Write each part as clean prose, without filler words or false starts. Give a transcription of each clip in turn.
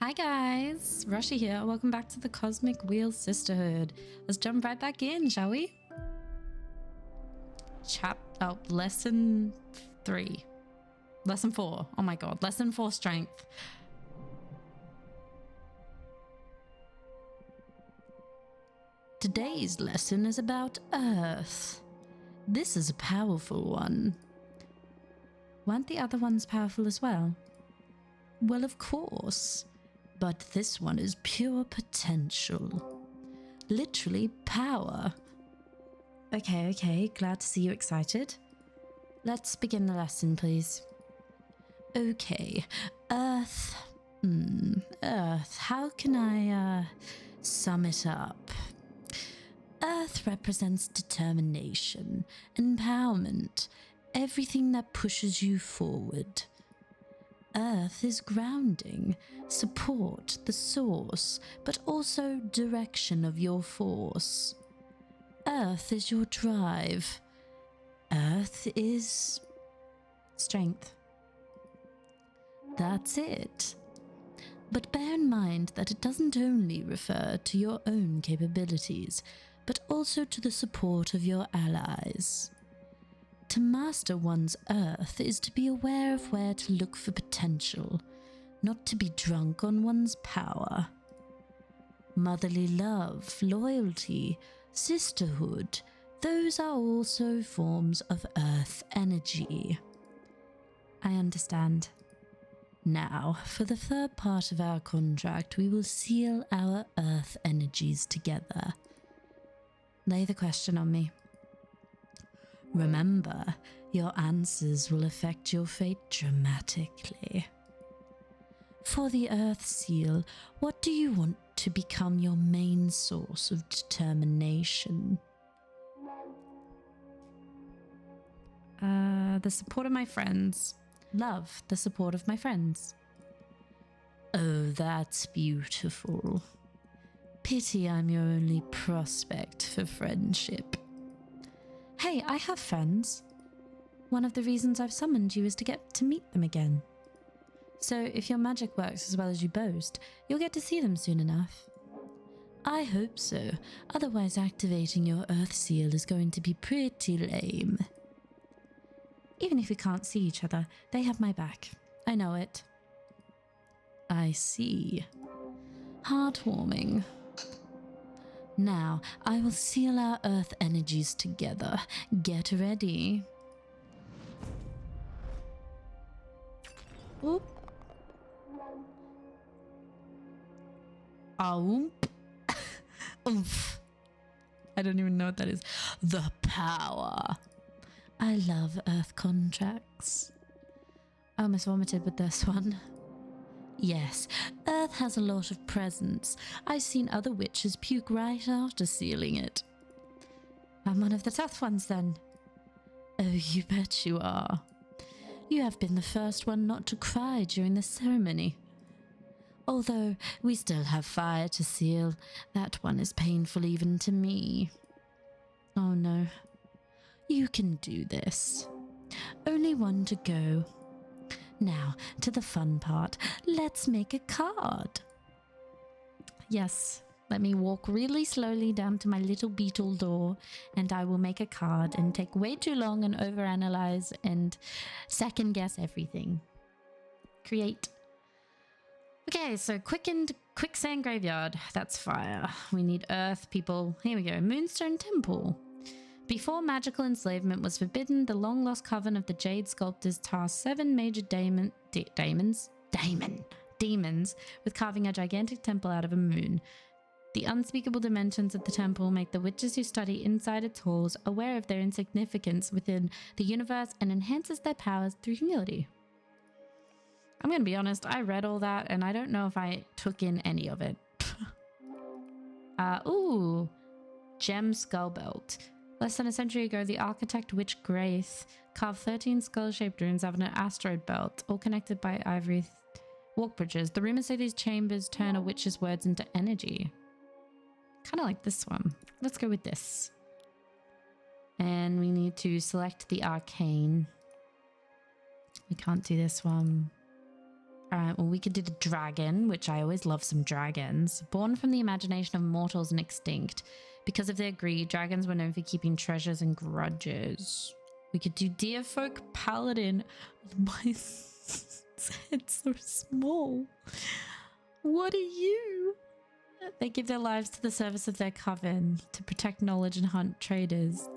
Hi guys, Rushy here. Welcome back to the Cosmic Wheel Sisterhood. Let's jump right back in, shall we? Lesson 3. Lesson 4. Oh my god, lesson 4 strength. Today's lesson is about Earth. This is a powerful one. Weren't the other ones powerful as well? Well, of course. But this one is pure potential. Literally power. Okay. Glad to see you excited. Let's begin the lesson, please. Okay. Earth. Earth. How can I, sum it up? Earth represents determination, empowerment, everything that pushes you forward. Earth is grounding, support, the source, but also direction of your force. Earth is your drive. Earth is strength. That's it. But bear in mind that it doesn't only refer to your own capabilities, but also to the support of your allies. To master one's Earth is to be aware of where to look for potential, not to be drunk on one's power. Motherly love, loyalty, sisterhood, those are also forms of Earth energy. I understand. Now, for the third part of our contract, we will seal our Earth energies together. Lay the question on me. Remember, your answers will affect your fate dramatically. For the Earth Seal, what do you want to become your main source of determination? The support of my friends. Love, the support of my friends. Oh, that's beautiful. Pity I'm your only prospect for friendship. Hey, I have friends. One of the reasons I've summoned you is to get to meet them again. So if your magic works as well as you boast, you'll get to see them soon enough. I hope so, otherwise activating your Earth Seal is going to be pretty lame. Even if we can't see each other, they have my back. I know it. I see. Heartwarming. Now, I will seal our Earth energies together. Get ready. Oop. Oomp. Oomph. I don't even know what that is. The power. I love Earth contracts. I almost vomited with this one. Yes, Earth has a lot of presence. I've seen other witches puke right after sealing it. I'm one of the tough ones then. Oh, you bet you are. You have been the first one not to cry during the ceremony. Although we still have fire to seal, that one is painful even to me. Oh no. You can do this. Only one to go. Now, to the fun part. Let's make a card. Yes, let me walk really slowly down to my little beetle door, and I will make a card and take way too long and overanalyze and second guess everything. Create. Okay, so quicksand graveyard. That's fire. We need earth, people. Here we go. Moonstone temple. Before magical enslavement was forbidden, the long-lost coven of the Jade Sculptors tasked 7 major demons with carving a gigantic temple out of a moon. The unspeakable dimensions of the temple make the witches who study inside its halls aware of their insignificance within the universe and enhances their powers through humility. I'm going to be honest, I read all that and I don't know if I took in any of it. Ooh, gem skull belt. Less than a century ago, the architect witch Grace carved 13 skull-shaped runes out of an asteroid belt, all connected by ivory walk bridges. The rumors say these chambers turn a witch's words into energy. Kind of like this one. Let's go with this. And we need to select the arcane. We can't do this one. All right, well, we could do the dragon, which I always love some dragons. Born from the imagination of mortals and extinct. Because of their greed, dragons were known for keeping treasures and grudges. We could do deer folk paladin. My head's so small. What are you? They give their lives to the service of their coven to protect knowledge and hunt traders.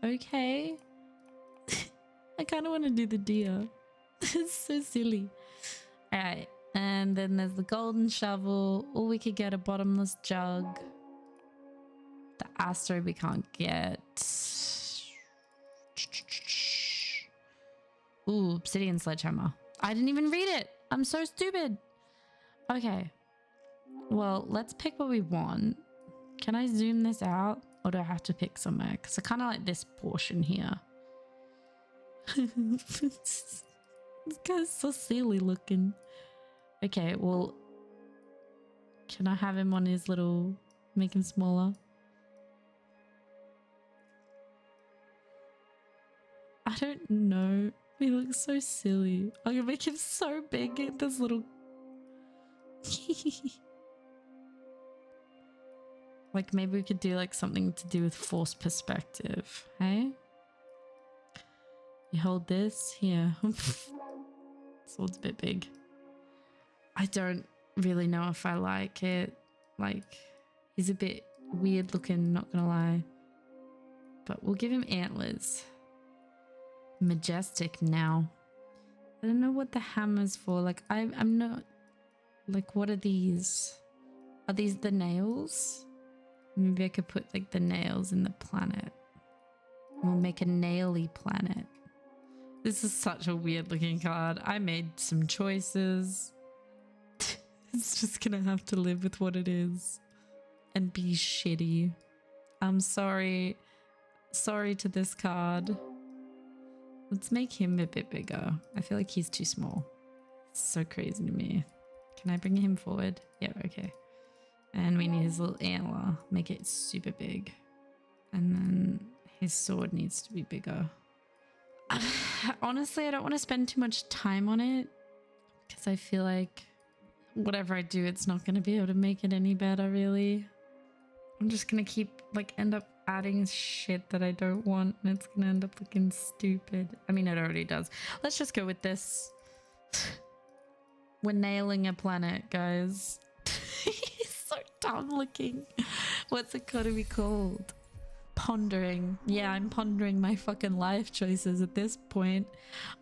Okay. I kind of want to do the deer. It's so silly. All right. And then there's the golden shovel. Or we could get a bottomless jug. The asteroid we can't get. Ooh, obsidian sledgehammer. I didn't even read it. I'm so stupid. Okay. Well, let's pick what we want. Can I zoom this out? Or do I have to pick somewhere? Because I kind of like this portion here. This guy's so silly looking. Okay, well, can I have him on his little, make him smaller? I don't know. He looks so silly. I'm gonna make him so big. This little. Like maybe we could do like something to do with forced perspective. Hey? You hold this here. Sword's a bit big. I don't really know if I like it. Like, he's a bit weird looking, not gonna lie. But we'll give him antlers. Majestic now. I don't know what the hammer's for. Like, I'm not... Like, what are these? Are these the nails? Maybe I could put, like, the nails in the planet. We'll make a naily planet. This is such a weird looking card. I made some choices. It's just gonna have to live with what it is. And be shitty. I'm sorry. Sorry to this card. Let's make him a bit bigger. I feel like he's too small. It's so crazy to me. Can I bring him forward? Yeah, okay. And we need his little antler. Make it super big. And then his sword needs to be bigger. Honestly, I don't want to spend too much time on it. Because I feel like whatever I do, it's not going to be able to make it any better, really. I'm just going to keep, like, end up adding shit that I don't want. And it's going to end up looking stupid. I mean, it already does. Let's just go with this. We're nailing a planet, guys. He's so dumb looking. What's it got to be called? Pondering. Yeah, I'm pondering my fucking life choices at this point.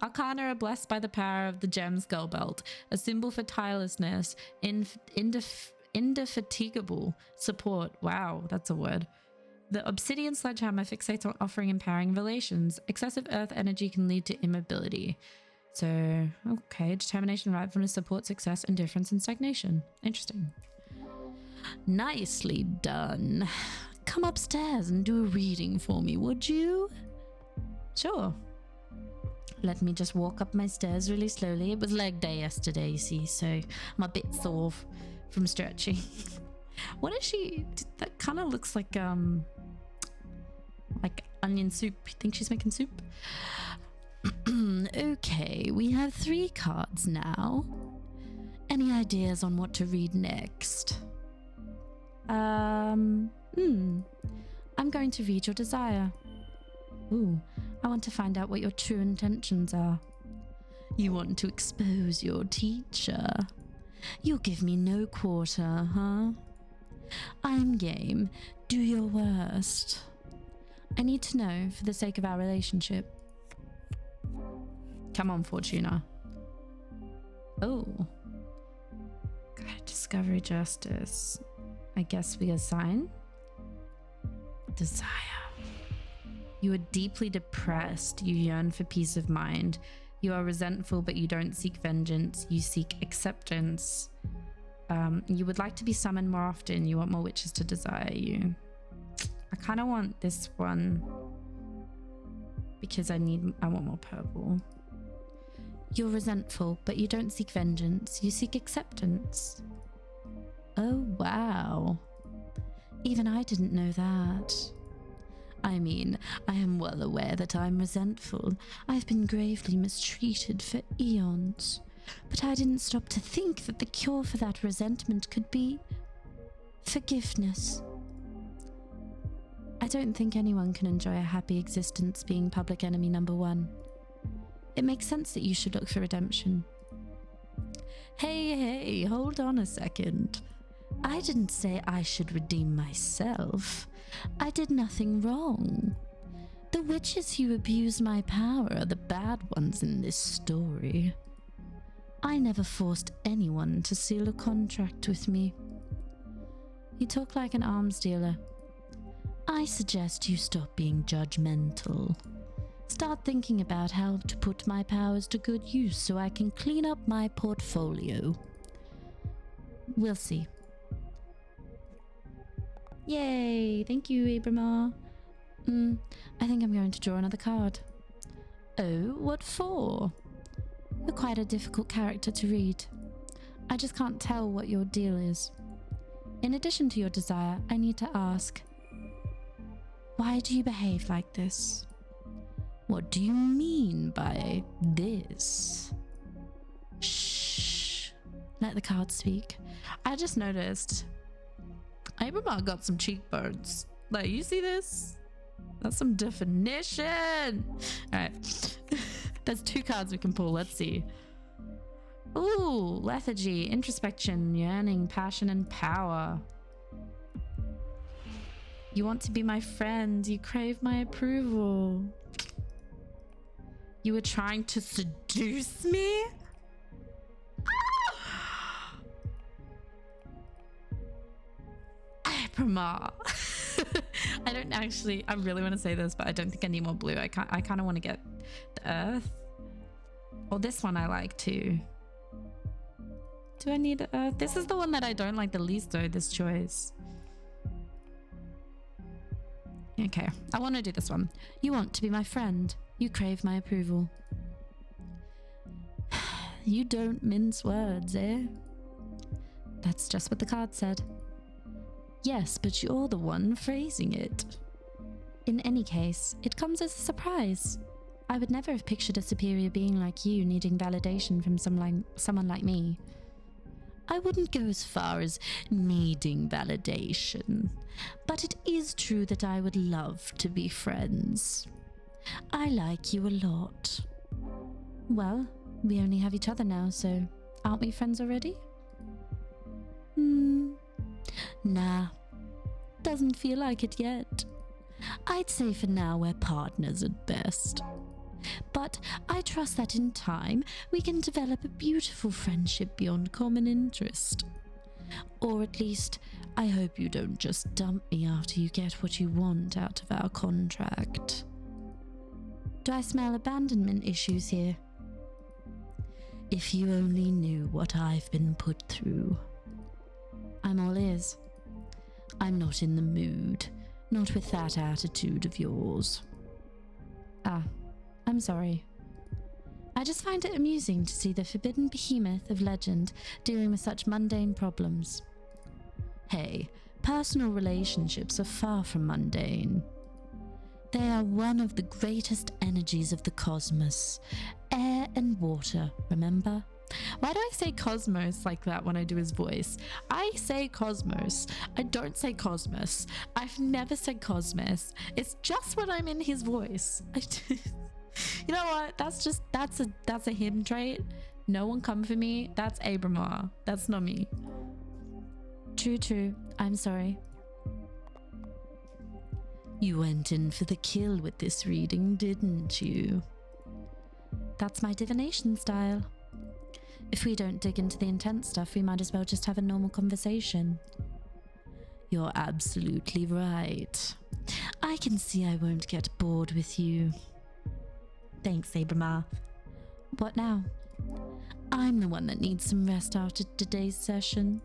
Arcana are blessed by the power of the gem skull belt, a symbol for tirelessness, indefatigable support. Wow, that's a word. The obsidian sledgehammer fixates on offering empowering relations. Excessive earth energy can lead to immobility. So, okay, determination, rightfulness, support, success, indifference, and stagnation. Interesting. Nicely done. Come upstairs and do a reading for me, would you? Sure. Let me just walk up my stairs really slowly. It was leg day yesterday, you see, so I'm a bit sore from stretching. What is she? That kind of looks like onion soup. You think she's making soup? Okay, we have 3 cards now. Any ideas on what to read next? I'm going to read your desire. Ooh, I want to find out what your true intentions are. You want to expose your teacher. You'll give me no quarter, huh? I'm game. Do your worst. I need to know for the sake of our relationship. Come on, Fortuna. Oh. God, discovery justice. I guess we assign. Desire. You are deeply depressed. You yearn for peace of mind. You are resentful, but you don't seek vengeance. You seek acceptance. You would like to be summoned more often. You want more witches to desire you. I kind of want this one because I want more purple. You're resentful, but you don't seek vengeance. You seek acceptance. Oh, wow. Even I didn't know that. I mean, I am well aware that I'm resentful. I've been gravely mistreated for eons. But I didn't stop to think that the cure for that resentment could be forgiveness. I don't think anyone can enjoy a happy existence being public enemy number one. It makes sense that you should look for redemption. Hey, hold on a second. I didn't say I should redeem myself. I did nothing wrong. The witches who abuse my power are the bad ones in this story. I never forced anyone to seal a contract with me. You talk like an arms dealer. I suggest you stop being judgmental. Start thinking about how to put my powers to good use so I can clean up my portfolio. We'll see. Yay! Thank you, Abramar. I think I'm going to draw another card. Oh, what for? You're quite a difficult character to read. I just can't tell what your deal is. In addition to your desire, I need to ask, why do you behave like this? What do you mean by this? Shh. Let the cards speak. I just noticed Abramar got some cheekbones. Like, you see this? That's some definition. Alright. There's 2 cards we can pull. Let's see. Ooh, lethargy, introspection, yearning, passion, and power. You want to be my friend. You crave my approval. You were trying to seduce me? Abramar. I really want to say this, but I don't think I need more blue. I kind of want to get the earth. Or this one I like too. Do I need earth? This is the one that I don't like the least though, this choice. Okay, I want to do this one. You want to be my friend. You crave my approval. You don't mince words, eh? That's just what the card said. Yes, but you're the one phrasing it. In any case, it comes as a surprise. I would never have pictured a superior being like you needing validation from someone like me. I wouldn't go as far as needing validation, but it is true that I would love to be friends. I like you a lot. Well, we only have each other now, so aren't we friends already? Nah, doesn't feel like it yet. I'd say for now we're partners at best. But I trust that in time we can develop a beautiful friendship beyond common interest. Or at least, I hope you don't just dump me after you get what you want out of our contract. Do I smell abandonment issues here? If you only knew what I've been put through. I'm all ears. I'm not in the mood, not with that attitude of yours. Ah, I'm sorry. I just find it amusing to see the forbidden behemoth of legend dealing with such mundane problems. Hey, personal relationships are far from mundane. They are one of the greatest energies of the cosmos. Air and water, remember? Why do I say cosmos like that when I do his voice? I say cosmos. I don't say cosmos. I've never said cosmos. It's just when I'm in his voice. You know what? That's a him trait. No one come for me. That's Abramar. That's not me. True. I'm sorry. You went in for the kill with this reading, didn't you? That's my divination style. If we don't dig into the intense stuff, we might as well just have a normal conversation. You're absolutely right. I can see I won't get bored with you. Thanks, Abramar. What now? I'm the one that needs some rest after today's session.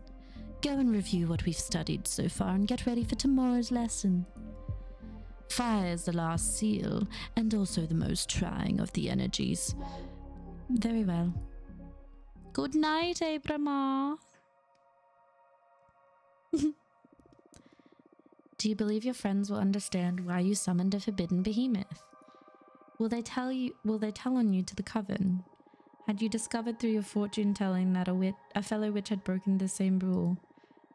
Go and review what we've studied so far and get ready for tomorrow's lesson. Fire is the last seal, and also the most trying of the energies. Very well. Good night, eh, Brahma. Do you believe your friends will understand why you summoned a forbidden behemoth? Will they tell on you to the coven? Had you discovered through your fortune telling that a fellow witch had broken the same rule,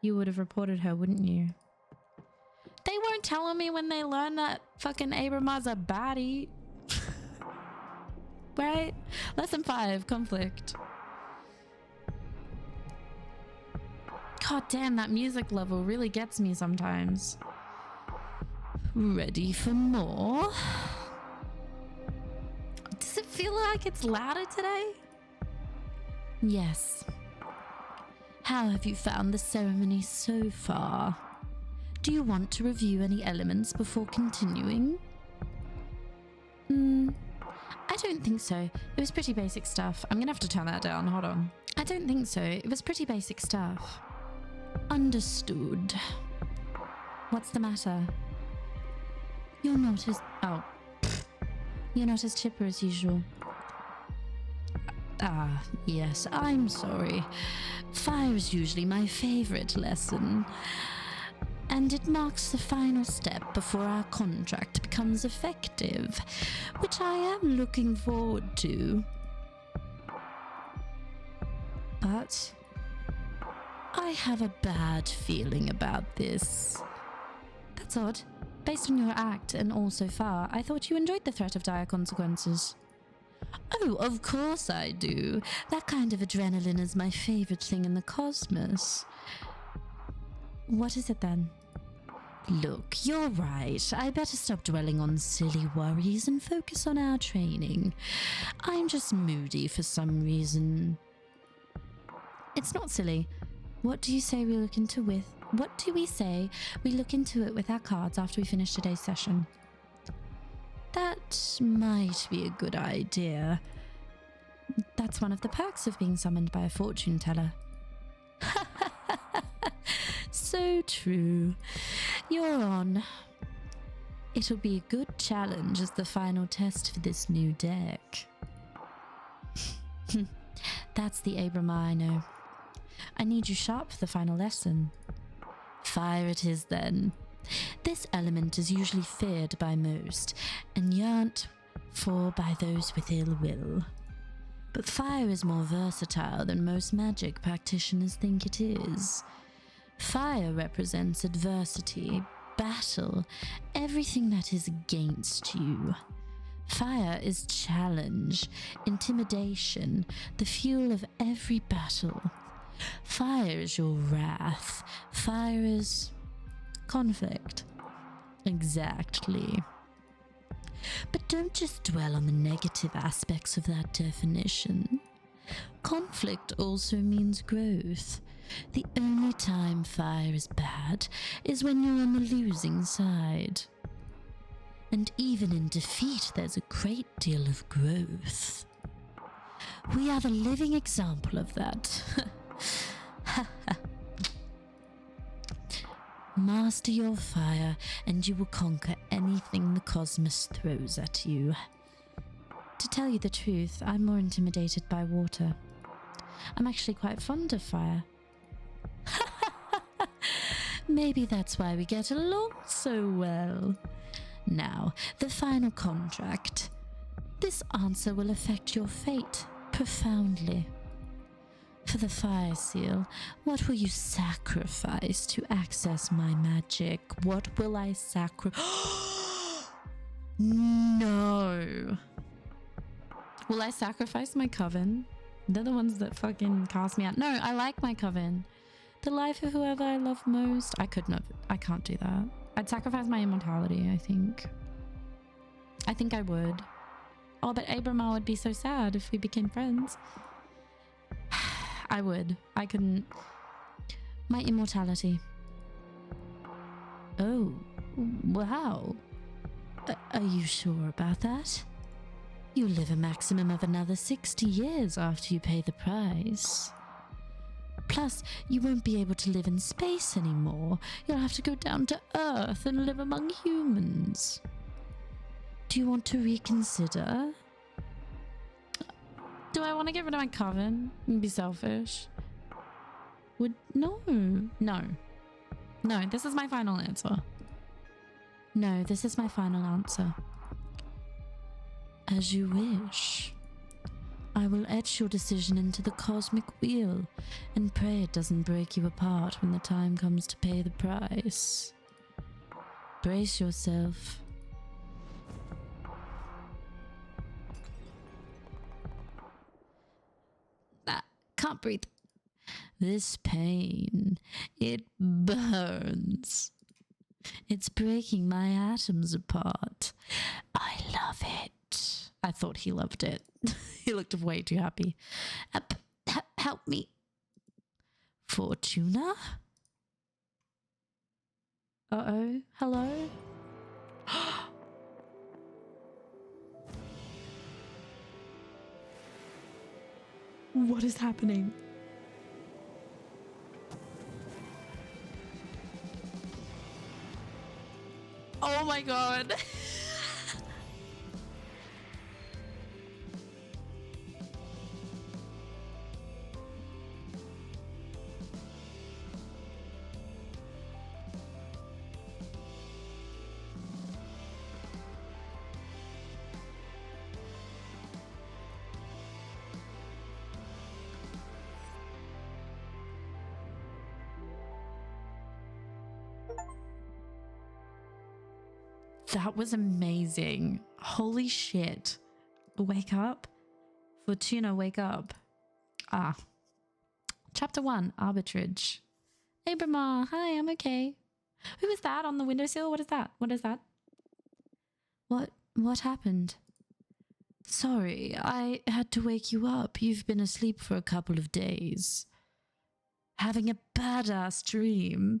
you would have reported her, wouldn't you? They won't tell on me when they learn that fucking Abramar's a baddie. Right? Lesson 5, conflict. God damn, that music level really gets me sometimes. Ready for more? Does it feel like it's louder today? Yes. How have you found the ceremony so far? Do you want to review any elements before continuing? I don't think so. It was pretty basic stuff. I'm gonna have to turn that down. Hold on. I don't think so. It was pretty basic stuff. Understood. What's the matter? You're not as... Oh. You're not as chipper as usual. Ah, yes, I'm sorry. Fire is usually my favorite lesson. And it marks the final step before our contract becomes effective, which I am looking forward to. But I have a bad feeling about this. That's odd. Based on your act and all so far, I thought you enjoyed the threat of dire consequences. Oh, of course I do. That kind of adrenaline is my favorite thing in the cosmos. What is it then? Look, you're right. I better stop dwelling on silly worries and focus on our training. I'm just moody for some reason. It's not silly. What do you say we look into it with our cards after we finish today's session? That might be a good idea. That's one of the perks of being summoned by a fortune teller. So true. You're on. It'll be a good challenge as the final test for this new deck. That's the Abramar I know. I need you sharp for the final lesson. Fire it is then. This element is usually feared by most, and yearned for by those with ill will. But fire is more versatile than most magic practitioners think it is. Fire represents adversity, battle, everything that is against you. Fire is challenge, intimidation, the fuel of every battle. Fire is your wrath. Fire is conflict. Exactly. But don't just dwell on the negative aspects of that definition. Conflict also means growth. The only time fire is bad is when you're on the losing side. And even in defeat, there's a great deal of growth. We are the living example of that. Master your fire, and you will conquer anything the cosmos throws at you. To tell you the truth, I'm more intimidated by water. I'm actually quite fond of fire. Maybe that's why we get along so well. Now, the final contract. This answer will affect your fate profoundly. For the fire seal, what will you sacrifice to access my magic? What will I sacrifice? No. Will I sacrifice my coven? They're the ones that fucking cast me out. No, I like my coven. The life of whoever I love most. I can't do that. I'd sacrifice my immortality, I think. I think I would. Oh, but Abramar would be so sad if we became friends. I would. I couldn't. My immortality. Oh, wow. Are you sure about that? You live a maximum of another 60 years after you pay the price. Plus, you won't be able to live in space anymore. You'll have to go down to Earth and live among humans. Do you want to reconsider? Do I want to get rid of my coven and be selfish? No, this is my final answer. No, this is my final answer. As you wish. I will etch your decision into the cosmic wheel and pray it doesn't break you apart when the time comes to pay the price. Brace yourself. Can't breathe. This pain, it burns. It's breaking my atoms apart. I love it. I thought he loved it. He looked way too happy. Help me. Fortuna? Uh-oh. Hello? What is happening? Oh my god. That was amazing. Holy shit. Wake up. Fortuna, wake up. Ah. Chapter 1, Arbitrage. Hey, Brahma. Hi, I'm okay. Who is that on the windowsill? What is that? What is that? What happened? Sorry, I had to wake you up. You've been asleep for a couple of days. Having a badass dream.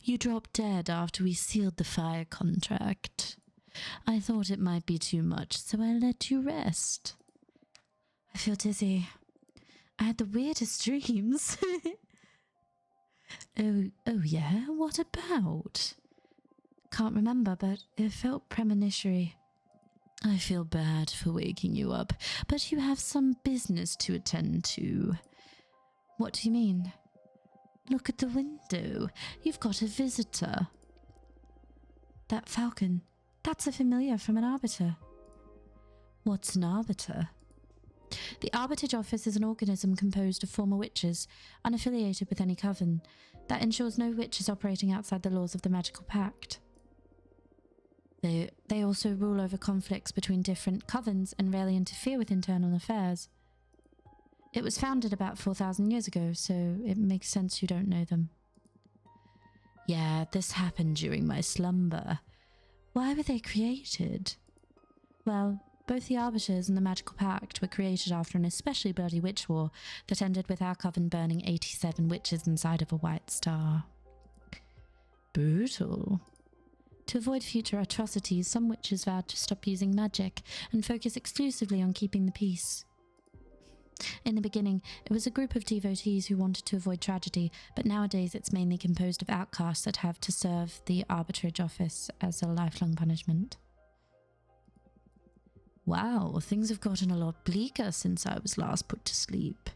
You dropped dead after we sealed the fire contract. I thought it might be too much, so I let you rest. I feel dizzy. I had the weirdest dreams. Oh yeah? What about? Can't remember, but it felt premonitory. I feel bad for waking you up, but you have some business to attend to. What do you mean? Look at the window. You've got a visitor. That falcon. That's a familiar from an arbiter. What's an arbiter? The Arbitrage Office is an organism composed of former witches, unaffiliated with any coven, that ensures no witch is operating outside the laws of the Magical Pact. They also rule over conflicts between different covens and rarely interfere with internal affairs. It was founded about 4,000 years ago, so it makes sense you don't know them. Yeah, this happened during my slumber. Why were they created? Well, both the Arbiters and the Magical Pact were created after an especially bloody witch war that ended with our coven burning 87 witches inside of a white star. Brutal. To avoid future atrocities, some witches vowed to stop using magic and focus exclusively on keeping the peace. In the beginning, it was a group of devotees who wanted to avoid tragedy, but nowadays it's mainly composed of outcasts that have to serve the Arbitrage Office as a lifelong punishment. Wow, things have gotten a lot bleaker since I was last put to sleep.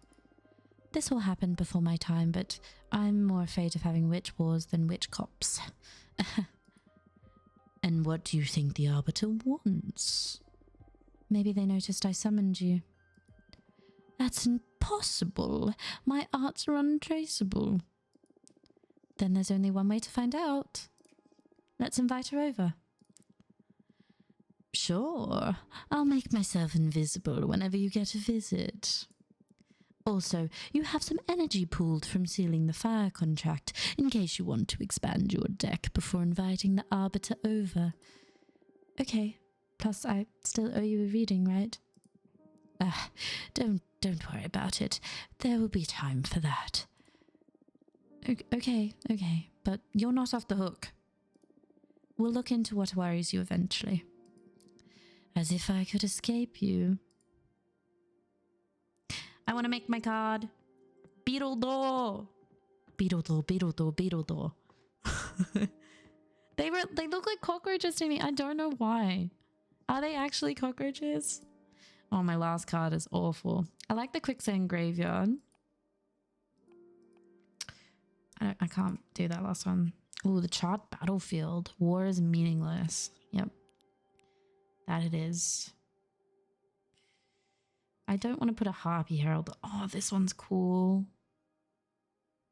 This all happened before my time, but I'm more afraid of having witch wars than witch cops. And what do you think the Arbiter wants? Maybe they noticed I summoned you. That's impossible. My arts are untraceable. Then there's only one way to find out. Let's invite her over. Sure. I'll make myself invisible whenever you get a visit. Also, you have some energy pooled from sealing the fire contract in case you want to expand your deck before inviting the Arbiter over. Okay. Plus, I still owe you a reading, right? Don't worry about it. There will be time for that. Okay, but you're not off the hook. We'll look into what worries you eventually. As if I could escape you. I want to make my card. Beetle door. Beetle door, beetle door, beetle door. They look like cockroaches to me. I don't know why. Are they actually cockroaches? Oh, my last card is awful. I like the quicksand graveyard. I can't do that last one. Oh, the charred battlefield. War is meaningless. Yep. That it is. I don't want to put a Harpy Herald. Oh, this one's cool.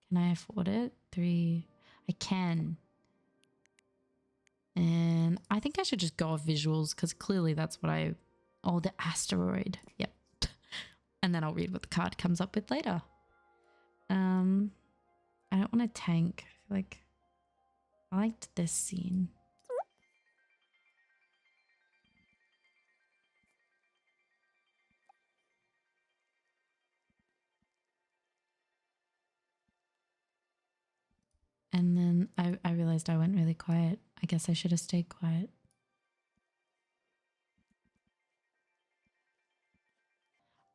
Can I afford it? 3. I can. And I think I should just go off visuals because clearly that's what I... Oh, the asteroid. Yep. And then I'll read what the card comes up with later. I don't want to tank. I feel like I liked this scene. And then I realized I went really quiet. I guess I should have stayed quiet.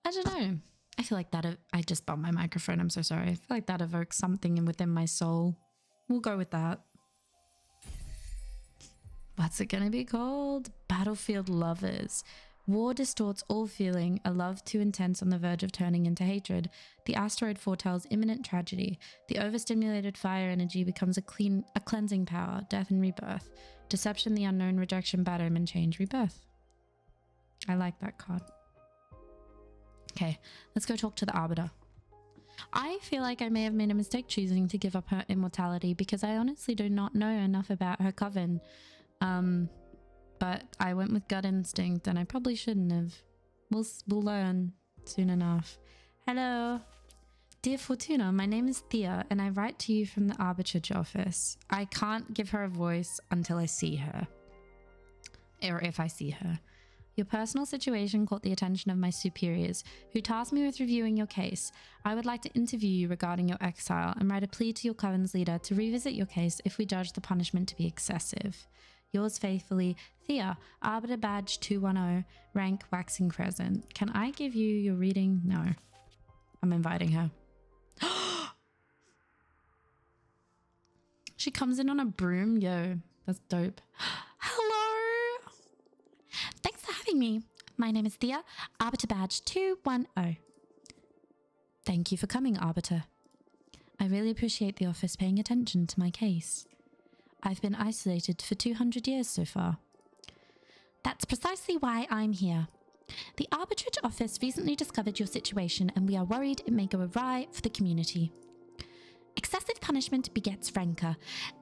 I don't know. I feel like that... I just bumped my microphone. I'm so sorry. I feel like that evokes something within my soul. We'll go with that. What's it gonna be called? Battlefield Lovers. War distorts all feeling, a love too intense on the verge of turning into hatred. The asteroid foretells imminent tragedy. The overstimulated fire energy becomes a cleansing power, death and rebirth. Deception, the unknown, rejection, battlement, change, rebirth. I like that card. Okay, let's go talk to the Arbiter. I feel like I may have made a mistake choosing to give up her immortality because I honestly do not know enough about her coven. But I went with gut instinct and I probably shouldn't have. We'll learn soon enough. Hello. Dear Fortuna, my name is Thea and I write to you from the arbitrage office. I can't give her a voice until I see her. Or if I see her. Your personal situation caught the attention of my superiors, who tasked me with reviewing your case. I would like to interview you regarding your exile and write a plea to your coven's leader to revisit your case if we judge the punishment to be excessive. Yours faithfully, Thea, Arbiter Badge 210, rank Waxing Crescent. Can I give you your reading? No. I'm inviting her. She comes in on a broom. Yo, that's dope. Hello. Thanks for having me. My name is Thea, Arbiter Badge 210. Thank you for coming, Arbiter. I really appreciate the office paying attention to my case. I've been isolated for 200 years so far. That's precisely why I'm here. The Arbitrage Office recently discovered your situation and we are worried it may go awry for the community. Excessive punishment begets rancor,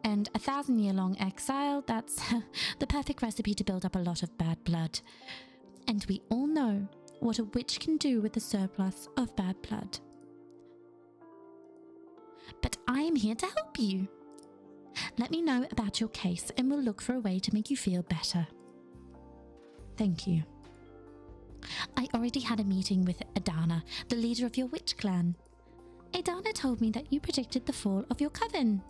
and 1,000-year-long exile, that's the perfect recipe to build up a lot of bad blood. And we all know what a witch can do with a surplus of bad blood. But I am here to help you. Let me know about your case and we'll look for a way to make you feel better. Thank you. I already had a meeting with Adana, the leader of your witch clan. Adana told me that you predicted the fall of your coven.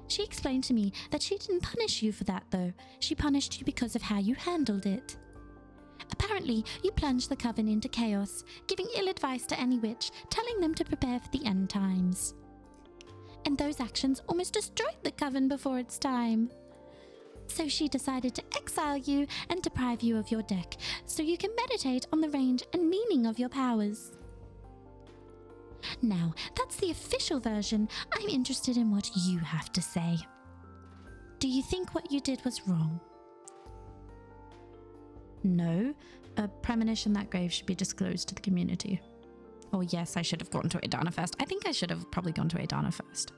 She explained to me that she didn't punish you for that though. She punished you because of how you handled it. Apparently, you plunged the coven into chaos, giving ill advice to any witch, telling them to prepare for the end times. And those actions almost destroyed the coven before its time. So she decided to exile you and deprive you of your deck, so you can meditate on the range and meaning of your powers. Now, that's the official version. I'm interested in what you have to say. Do you think what you did was wrong? No. A premonition that grave should be disclosed to the community. Oh yes, I should have gone to Adana first. I think I should have probably gone to Adana first.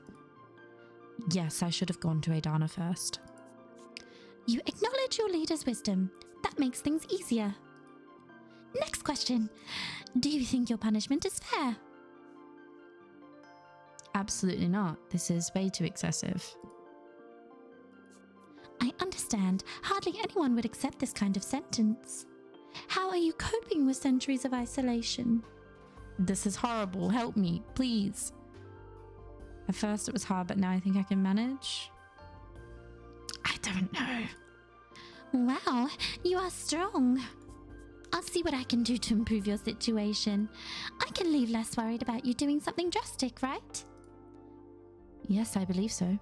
Yes, I should have gone to Adana first. You acknowledge your leader's wisdom. That makes things easier. Next question. Do you think your punishment is fair? Absolutely not. This is way too excessive. I understand. Hardly anyone would accept this kind of sentence. How are you coping with centuries of isolation? This is horrible. Help me, please. At first it was hard, but now I think I can manage. I don't know. Wow, you are strong. I'll see what I can do to improve your situation. I can leave less worried about you doing something drastic, right? Yes, I believe so.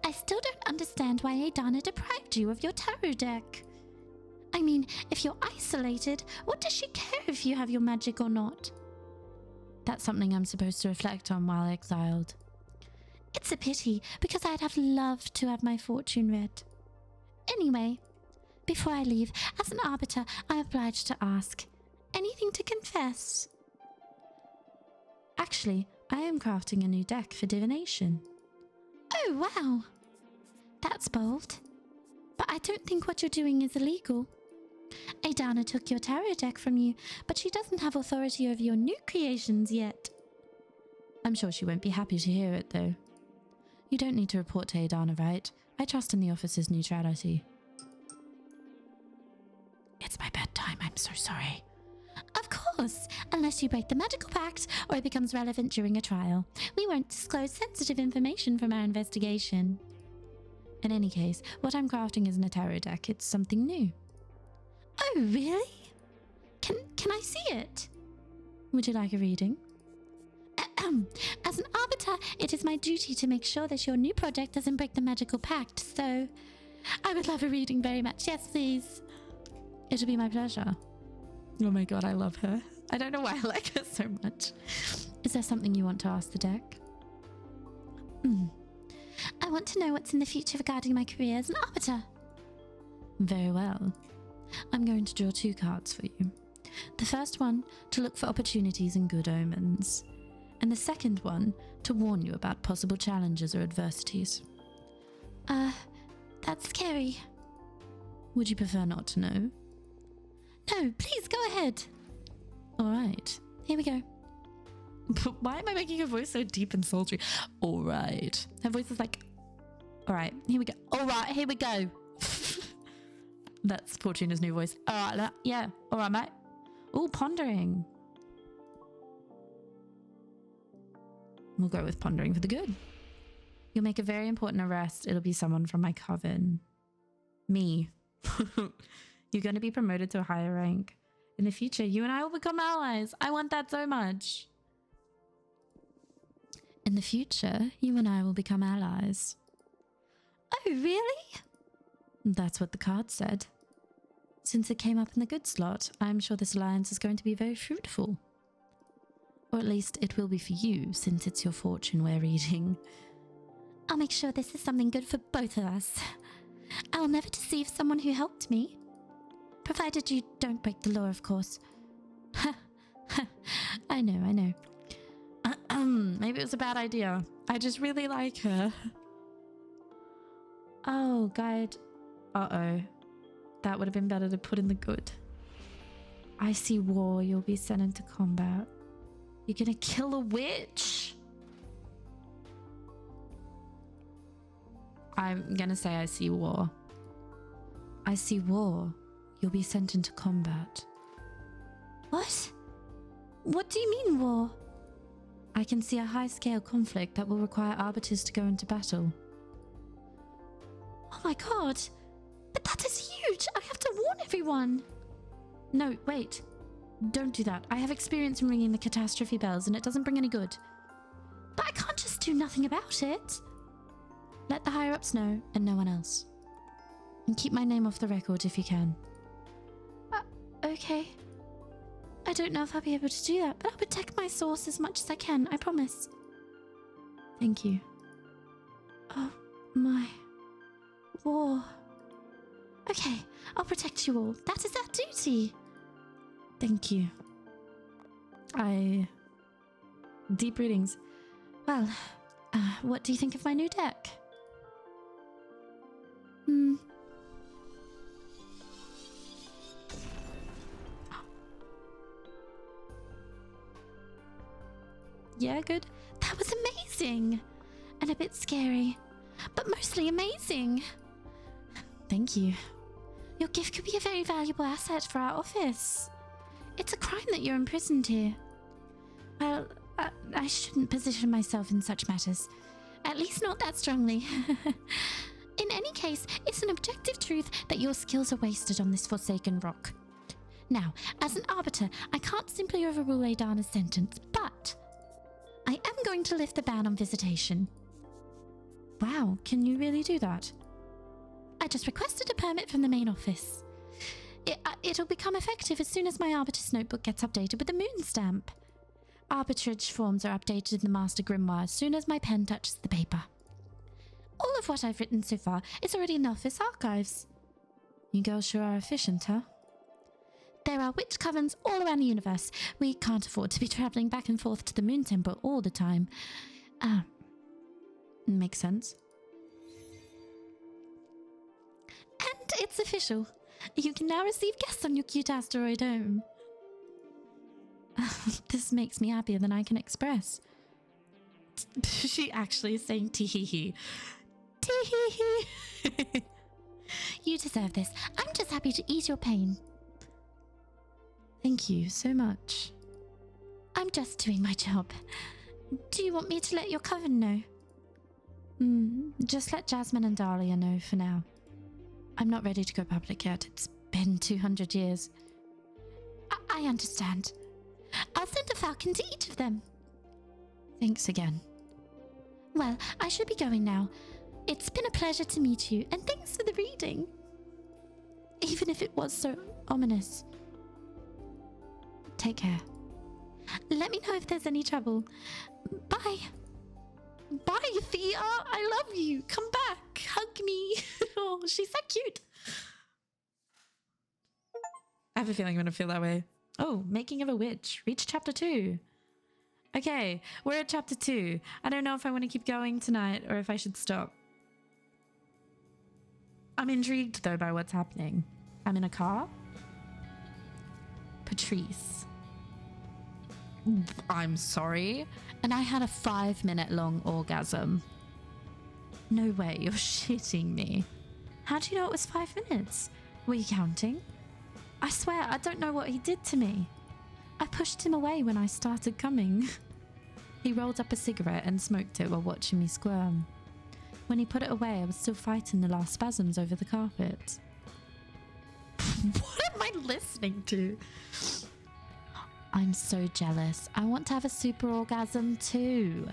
I still don't understand why Adana deprived you of your tarot deck. I mean, if you're isolated, what does she care if you have your magic or not? That's something I'm supposed to reflect on while exiled. It's a pity, because I'd have loved to have my fortune read. Anyway, before I leave, as an arbiter, I'm obliged to ask, anything to confess? Actually, I am crafting a new deck for divination. Oh, wow. That's bold. But I don't think what you're doing is illegal. Adana took your tarot deck from you, but she doesn't have authority over your new creations yet. I'm sure she won't be happy to hear it, though. You don't need to report to Adana, right? I trust in the officer's neutrality. It's my bedtime, I'm so sorry. Of course, unless you break the magical pact or it becomes relevant during a trial. We won't disclose sensitive information from our investigation. In any case, what I'm crafting isn't a tarot deck, it's something new. Oh, really? Can I see it? Would you like a reading? As an arbiter, it is my duty to make sure that your new project doesn't break the magical pact, so I would love a reading very much. Yes, please. It'll be my pleasure. Oh my god, I love her. I don't know why I like her so much. Is there something you want to ask the deck? I want to know what's in the future regarding my career as an arbiter. Very well. I'm going to draw 2 cards for you. The first one, to look for opportunities and good omens. And the second one, to warn you about possible challenges or adversities. That's scary. Would you prefer not to know? No, please go ahead. Alright, here we go. Why am I making her voice so deep and sultry? Alright. Her voice is like, alright, here we go. Alright, here we go. That's Fortuna's new voice. Alright, yeah. Alright, mate. Ooh, pondering. We'll go with pondering for the good. You'll make a very important arrest. It'll be someone from my coven. Me. You're going to be promoted to a higher rank. In the future, you and I will become allies. I want that so much. In the future, you and I will become allies. Oh, really? That's what the card said. Since it came up in the good slot, I'm sure this alliance is going to be very fruitful. Or at least it will be for you, since it's your fortune we're reading. I'll make sure this is something good for both of us. I'll never deceive someone who helped me. Provided you don't break the law, of course. I know. Maybe it was a bad idea. I just really like her. Oh, guide. Uh-oh. That would have been better to put in the good. I see war. You'll be sent into combat. You're gonna kill a witch? I'm gonna say I see war. I see war. You'll be sent into combat. What? What do you mean, war? I can see a high-scale conflict that will require arbiters to go into battle. Oh my god! But that is huge! I have to warn everyone! No, wait. Don't do that. I have experience in ringing the catastrophe bells and it doesn't bring any good. But I can't just do nothing about it. Let the higher-ups know and no one else. And keep my name off the record if you can. Okay. I don't know if I'll be able to do that, but I'll protect my source as much as I can, I promise. Thank you. Oh, my. War. Okay, I'll protect you all. That is our duty. Thank you. Deep readings. Well, what do you think of my new deck? Yeah, good. That was amazing. And a bit scary, but mostly amazing. Thank you. Your gift could be a very valuable asset for our office. It's a crime that you're imprisoned here. Well, I shouldn't position myself in such matters. At least not that strongly. In any case, it's an objective truth that your skills are wasted on this forsaken rock. Now, as an arbiter, I can't simply overrule Adana's sentence, but I am going to lift the ban on visitation. Wow, can you really do that? I just requested a permit from the main office. It'll become effective as soon as my Arbiter's notebook gets updated with the moon stamp. Arbitrage forms are updated in the Master Grimoire as soon as my pen touches the paper. All of what I've written so far is already in Office archives. You girls sure are efficient, huh? There are witch covens all around the universe. We can't afford to be travelling back and forth to the Moon Temple all the time. Makes sense. And it's official. You can now receive guests on your cute asteroid home. This makes me happier than I can express. She actually is saying tee-hee-hee. Tee-hee-hee. You deserve this. I'm just happy to ease your pain. Thank you so much. I'm just doing my job. Do you want me to let your coven know? Just let Jasmine and Dahlia know for now. I'm not ready to go public yet. It's been 200 years. I understand. I'll send a falcon to each of them. Thanks again. Well, I should be going now. It's been a pleasure to meet you, and thanks for the reading. Even if it was so ominous. Take care. Let me know if there's any trouble. Bye. Bye, Thea. I love you. Come back. Hug me. Oh, she's so cute. I have a feeling I'm going to feel that way. Oh, Making of a Witch. Reach chapter 2. Okay, we're at chapter 2. I don't know if I want to keep going tonight or if I should stop. I'm intrigued, though, by what's happening. I'm in a car. Patrice. I'm sorry. And I had a 5-minute-long orgasm. No way, you're shitting me. How do you know it was 5 minutes? Were you counting? I swear, I don't know what he did to me. I pushed him away when I started coming. He rolled up a cigarette and smoked it while watching me squirm. When he put it away, I was still fighting the last spasms over the carpet. What am I listening to? I'm so jealous. I want to have a super orgasm too.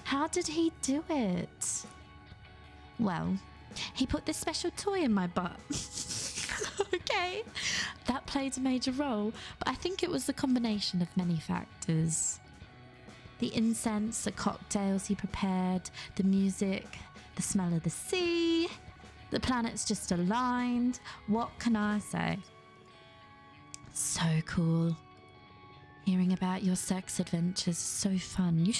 How did he do it? Well, he put this special toy in my butt. Okay, that played a major role, but I think it was the combination of many factors. The incense, the cocktails he prepared, the music, the smell of the sea. The planets just aligned. What can I say? So cool. Hearing about your sex adventures is so fun.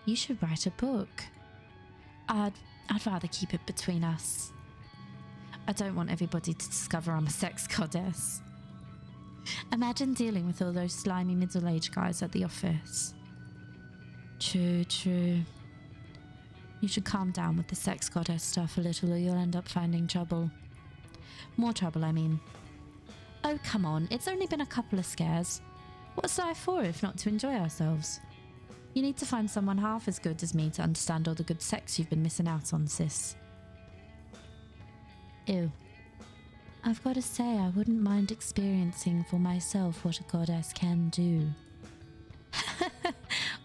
You should write a book. I'd rather keep it between us. I don't want everybody to discover I'm a sex goddess. Imagine dealing with all those slimy middle-aged guys at the office. True. You should calm down with the sex goddess stuff a little or you'll end up finding trouble. More trouble, I mean. Oh, come on. It's only been a couple of scares. What's life for if not to enjoy ourselves? You need to find someone half as good as me to understand all the good sex you've been missing out on, sis. Ew. I've got to say, I wouldn't mind experiencing for myself what a goddess can do.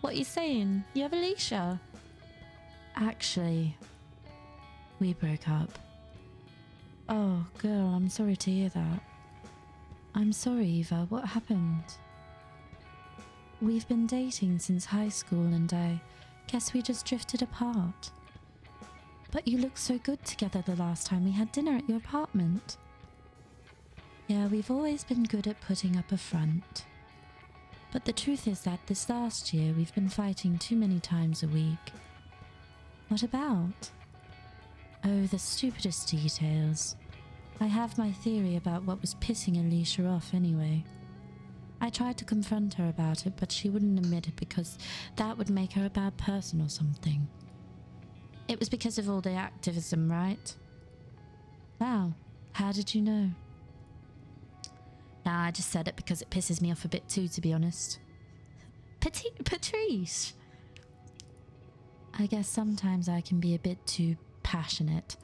What are you saying? You have Alicia? Actually, we broke up. Oh, girl, I'm sorry to hear that. I'm sorry, Eva. What happened? We've been dating since high school and I guess we just drifted apart. But you looked so good together the last time we had dinner at your apartment. Yeah, we've always been good at putting up a front. But the truth is that this last year we've been fighting too many times a week. What about? Oh, the stupidest details. I have my theory about what was pissing Alicia off anyway. I tried to confront her about it, but she wouldn't admit it because that would make her a bad person or something. It was because of all the activism, right? Wow, how did you know? Nah, I just said it because it pisses me off a bit too, to be honest. Patrice! I guess sometimes I can be a bit too passionate.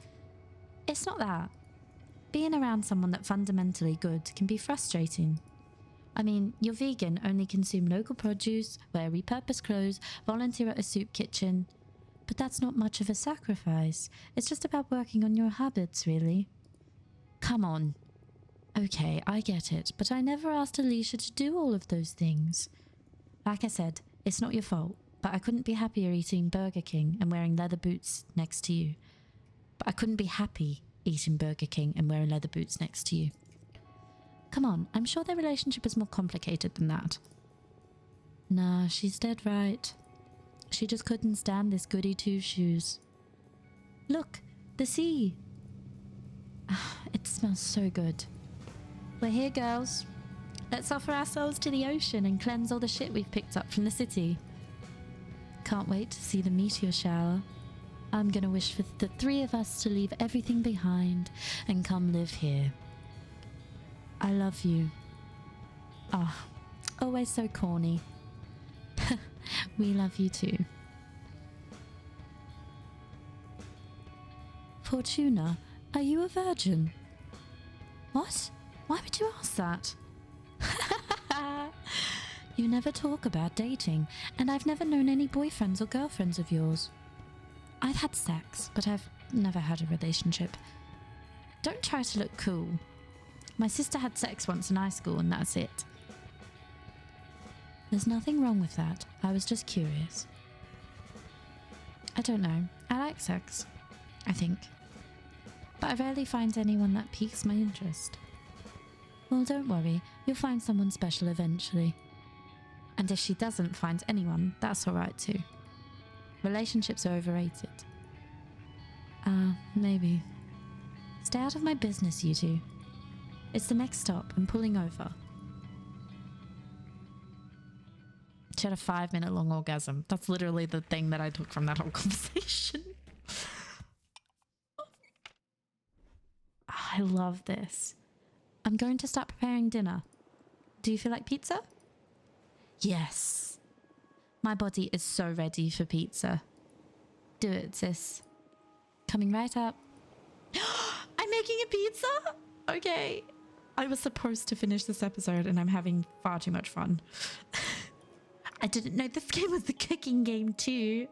It's not that. Being around someone that's fundamentally good can be frustrating. I mean, you're vegan, only consume local produce, wear repurposed clothes, volunteer at a soup kitchen. But that's not much of a sacrifice. It's just about working on your habits, really. Come on. Okay, I get it, but I never asked Alicia to do all of those things. Like I said, it's not your fault, but I couldn't be happier eating Burger King and wearing leather boots next to you. But I couldn't be happy eating Burger King and wearing leather boots next to you. Come on, I'm sure their relationship is more complicated than that. Nah, she's dead right. She just couldn't stand this goody two-shoes. Look, the sea. It smells so good. We're here, girls. Let's offer ourselves to the ocean and cleanse all the shit we've picked up from the city. Can't wait to see the meteor shower. I'm gonna wish for the three of us to leave everything behind and come live here. I love you. Ah, always so corny. We love you too. Fortuna, are you a virgin? What? Why would you ask that? You never talk about dating, and I've never known any boyfriends or girlfriends of yours. I've had sex, but I've never had a relationship. Don't try to look cool. My sister had sex once in high school, and that's it. There's nothing wrong with that. I was just curious. I don't know. I like sex, I think. But I rarely find anyone that piques my interest. Well, don't worry. You'll find someone special eventually. And if she doesn't find anyone, that's alright too. Relationships are overrated. Maybe. Stay out of my business, you two. It's the next stop. I'm pulling over. She had a 5-minute long orgasm. That's literally the thing that I took from that whole conversation. I love this. I'm going to start preparing dinner. Do you feel like pizza? Yes. My body is so ready for pizza. Do it, sis. Coming right up. I'm making a pizza? Okay. I was supposed to finish this episode and I'm having far too much fun. I didn't know this game was the cooking game too.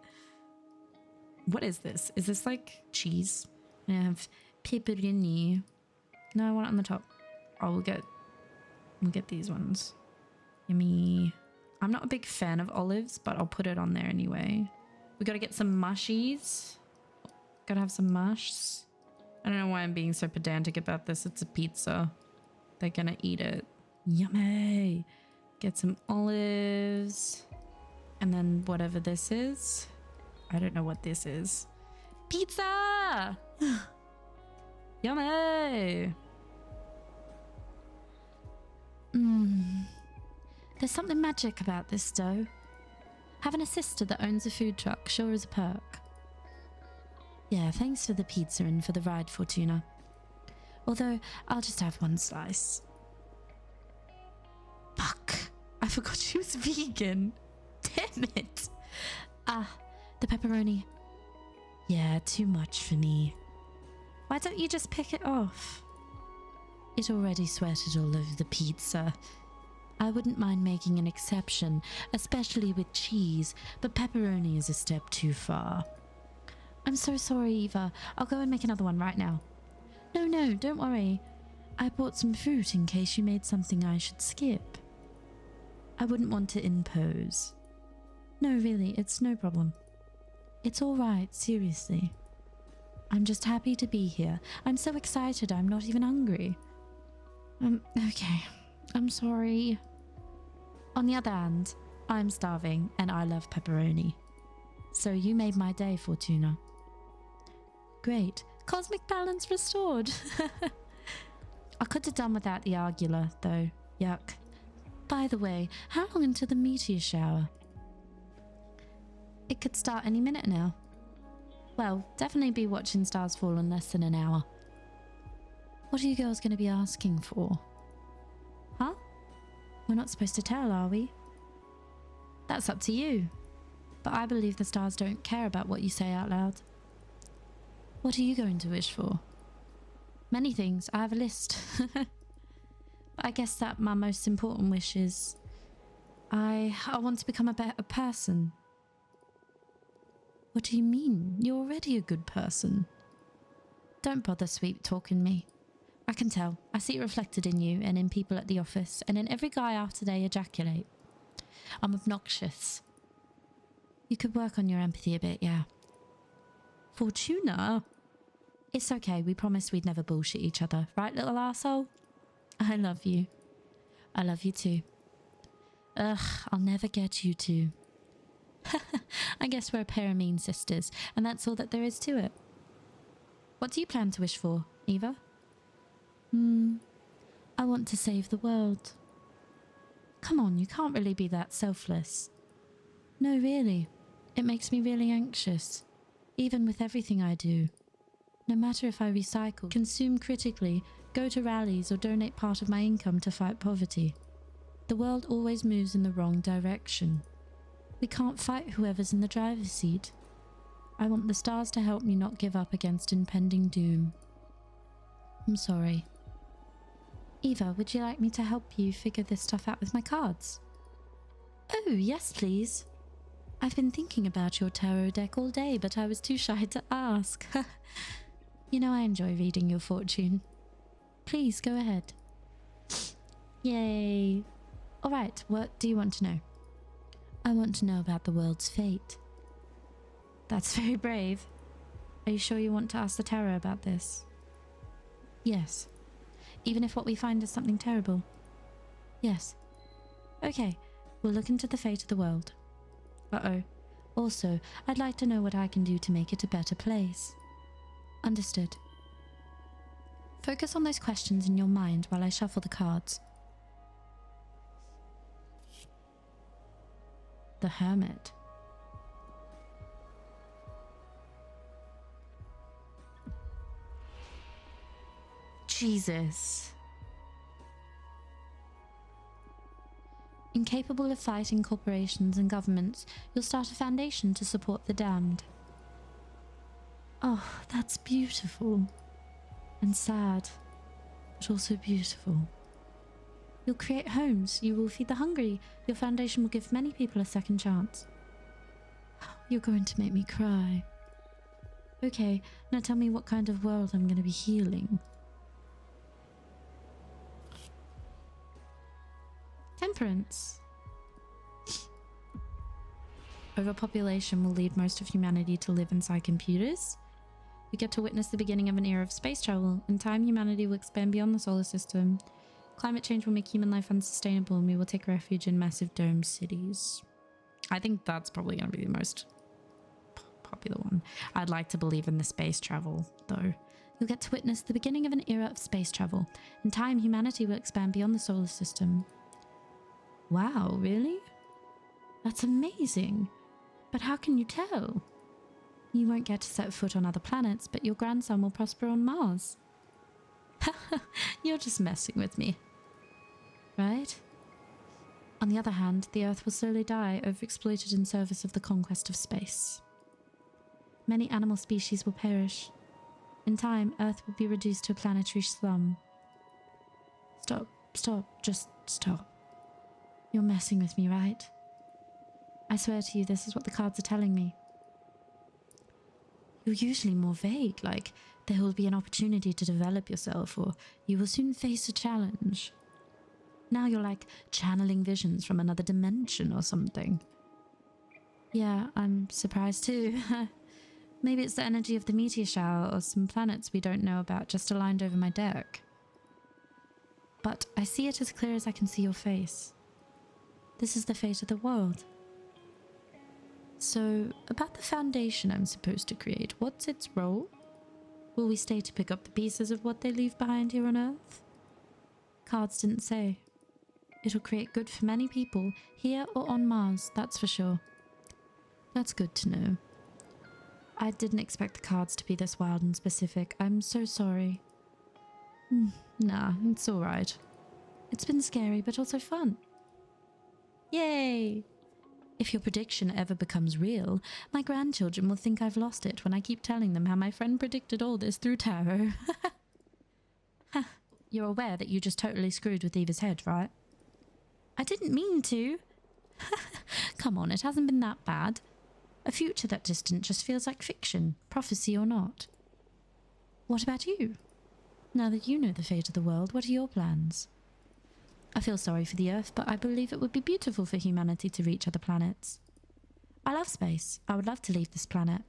What is this? Is this like cheese? I have pepperoni. No, I want it on the top. Oh, we'll get these ones. Yummy. I'm not a big fan of olives, but I'll put it on there anyway. We gotta get some mushies. Gotta have some mush. I don't know why I'm being so pedantic about this. It's a pizza. They're gonna eat it. Yummy. Get some olives. And then whatever this is. I don't know what this is. Pizza! Yummy! There's something magic about this dough. Having a sister that owns a food truck sure is a perk. Yeah, thanks for the pizza and for the ride, Fortuna. Although, I'll just have one slice. Fuck. I forgot she was vegan. Damn it. The pepperoni. Yeah, too much for me. Why don't you just pick it off? It already sweated all over the pizza. I wouldn't mind making an exception, especially with cheese, but pepperoni is a step too far. I'm so sorry, Eva. I'll go and make another one right now. No, don't worry. I bought some fruit in case you made something I should skip. I wouldn't want to impose. No, really, it's no problem. It's all right, seriously. I'm just happy to be here. I'm so excited I'm not even hungry. Okay. I'm sorry. On the other hand, I'm starving and I love pepperoni. So you made my day, Fortuna. Great. Cosmic balance restored. I could have done without the argula, though. Yuck. By the way, how long until the meteor shower? It could start any minute now. Well, definitely be watching stars fall in less than an hour. What are you girls going to be asking for? Huh? We're not supposed to tell, are we? That's up to you. But I believe the stars don't care about what you say out loud. What are you going to wish for? Many things. I have a list. But I guess that my most important wish is I want to become a better person. What do you mean? You're already a good person. Don't bother sweet talking me. I can tell. I see it reflected in you and in people at the office and in every guy after they ejaculate. I'm obnoxious. You could work on your empathy a bit, yeah. Fortuna? It's okay, we promised we'd never bullshit each other, right, little arsehole? I love you. I love you too. Ugh, I'll never get you two. I guess we're a pair of mean sisters, and that's all that there is to it. What do you plan to wish for, Eva? I want to save the world. Come on, you can't really be that selfless. No, really. It makes me really anxious, even with everything I do. No matter if I recycle, consume critically, go to rallies, or donate part of my income to fight poverty. The world always moves in the wrong direction. We can't fight whoever's in the driver's seat. I want the stars to help me not give up against impending doom. I'm sorry. Eva, would you like me to help you figure this stuff out with my cards? Oh, yes, please. I've been thinking about your tarot deck all day, but I was too shy to ask. You know I enjoy reading your fortune. Please, go ahead. Yay. Alright, what do you want to know? I want to know about the world's fate. That's very brave. Are you sure you want to ask the tarot about this? Yes. Even if what we find is something terrible? Yes. Okay, we'll look into the fate of the world. Uh-oh. Also, I'd like to know what I can do to make it a better place. Understood. Focus on those questions in your mind while I shuffle the cards. The Hermit. Jesus. Incapable of fighting corporations and governments, you'll start a foundation to support the damned. Oh, that's beautiful. And sad, but also beautiful. You'll create homes, you will feed the hungry, your foundation will give many people a second chance. You're going to make me cry. Okay, now tell me what kind of world I'm going to be healing. Temperance. Overpopulation will lead most of humanity to live inside computers. We get to witness the beginning of an era of space travel. In time, humanity will expand beyond the solar system. Climate change will make human life unsustainable, and we will take refuge in massive domed cities. I think that's probably going to be the most popular one. I'd like to believe in the space travel, though. You'll get to witness the beginning of an era of space travel. In time, humanity will expand beyond the solar system. Wow, really? That's amazing. But how can you tell? You won't get to set foot on other planets, but your grandson will prosper on Mars. You're just messing with me. Right? On the other hand, the Earth will slowly die, overexploited in service of the conquest of space. Many animal species will perish. In time, Earth will be reduced to a planetary slum. Stop, just stop. You're messing with me, right? I swear to you, this is what the cards are telling me. You're usually more vague, like there will be an opportunity to develop yourself, or you will soon face a challenge. Now you're like channeling visions from another dimension or something. Yeah, I'm surprised too. Maybe it's the energy of the meteor shower or some planets we don't know about just aligned over my deck. But I see it as clear as I can see your face. This is the fate of the world. So, about the foundation I'm supposed to create, what's its role? Will we stay to pick up the pieces of what they leave behind here on Earth? Cards didn't say. It'll create good for many people, here or on Mars, that's for sure. That's good to know. I didn't expect the cards to be this wild and specific. I'm so sorry. Nah, it's alright. It's been scary, but also fun. Yay! If your prediction ever becomes real, my grandchildren will think I've lost it when I keep telling them how my friend predicted all this through tarot. You're aware that you just totally screwed with Eva's head, right? I didn't mean to. Come on, it hasn't been that bad. A future that distant just feels like fiction, prophecy or not. What about you? Now that you know the fate of the world, what are your plans? I feel sorry for the Earth, but I believe it would be beautiful for humanity to reach other planets. I love space. I would love to leave this planet.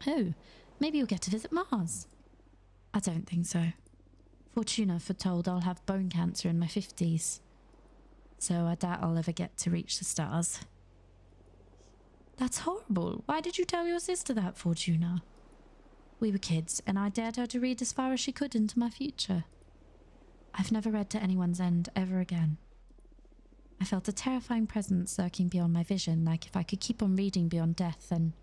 Oh, maybe you'll get to visit Mars. I don't think so. Fortuna foretold I'll have bone cancer in my 50s. So I doubt I'll ever get to reach the stars. That's horrible. Why did you tell your sister that, Fortuna? We were kids, and I dared her to read as far as she could into my future. I've never read to anyone's end ever again. I felt a terrifying presence lurking beyond my vision, like if I could keep on reading beyond death, then...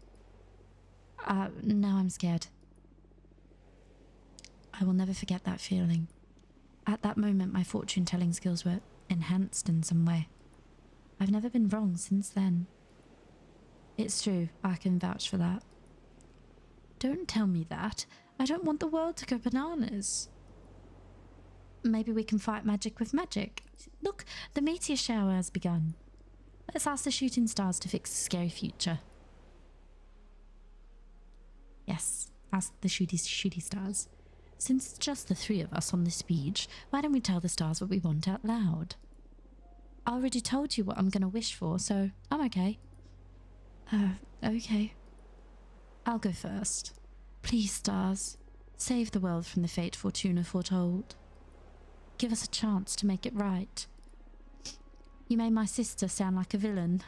now I'm scared. I will never forget that feeling. At that moment, my fortune-telling skills were enhanced in some way. I've never been wrong since then. It's true, I can vouch for that. Don't tell me that. I don't want the world to go bananas. Maybe we can fight magic with magic. Look, the meteor shower has begun. Let's ask the shooting stars to fix the scary future. Yes, ask the shooty stars. Since it's just the three of us on this beach, why don't we tell the stars what we want out loud? I already told you what I'm gonna wish for, so I'm okay. Okay. I'll go first. Please, stars, save the world from the fate Fortuna foretold. Give us a chance to make it right. You made my sister sound like a villain.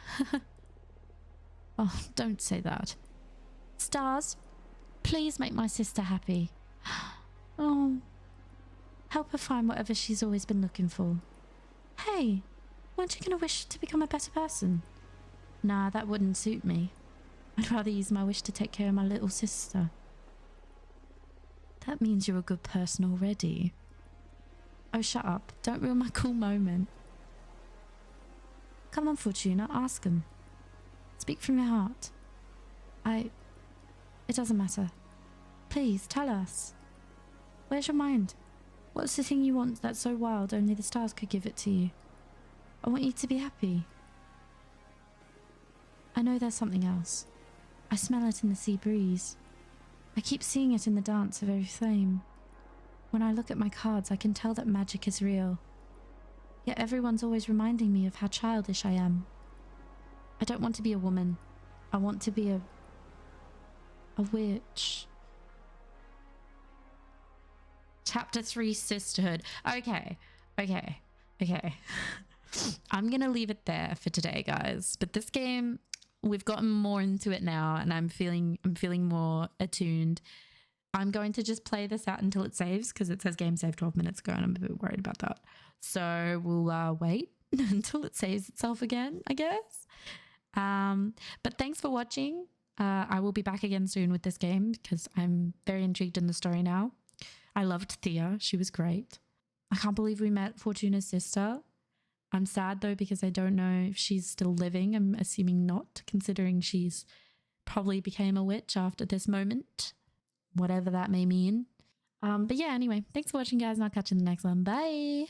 Oh, don't say that. Stars, please make my sister happy. Oh, help her find whatever she's always been looking for. Hey, weren't you going to wish to become a better person? Nah, that wouldn't suit me. I'd rather use my wish to take care of my little sister. That means you're a good person already. Oh, shut up. Don't ruin my cool moment. Come on, Fortuna, ask him. Speak from your heart. It doesn't matter. Please, tell us. Where's your mind? What's the thing you want that's so wild only the stars could give it to you? I want you to be happy. I know there's something else. I smell it in the sea breeze. I keep seeing it in the dance of every flame. When I look at my cards, I can tell that magic is real. Yet everyone's always reminding me of how childish I am. I don't want to be a woman. I want to be a witch. Chapter 3, Sisterhood. Okay. I'm gonna leave it there for today, guys. But this game, we've gotten more into it now, and I'm feeling more attuned. I'm going to just play this out until it saves, because it says game saved 12 minutes ago, and I'm a bit worried about that. So we'll wait until it saves itself again, I guess. But thanks for watching. I will be back again soon with this game, because I'm very intrigued in the story now. I loved Thea. She was great. I can't believe we met Fortuna's sister. I'm sad though, because I don't know if she's still living. I'm assuming not, considering she's probably became a witch after this moment, whatever that may mean. But yeah, anyway, thanks for watching, guys, and I'll catch you in the next one. Bye.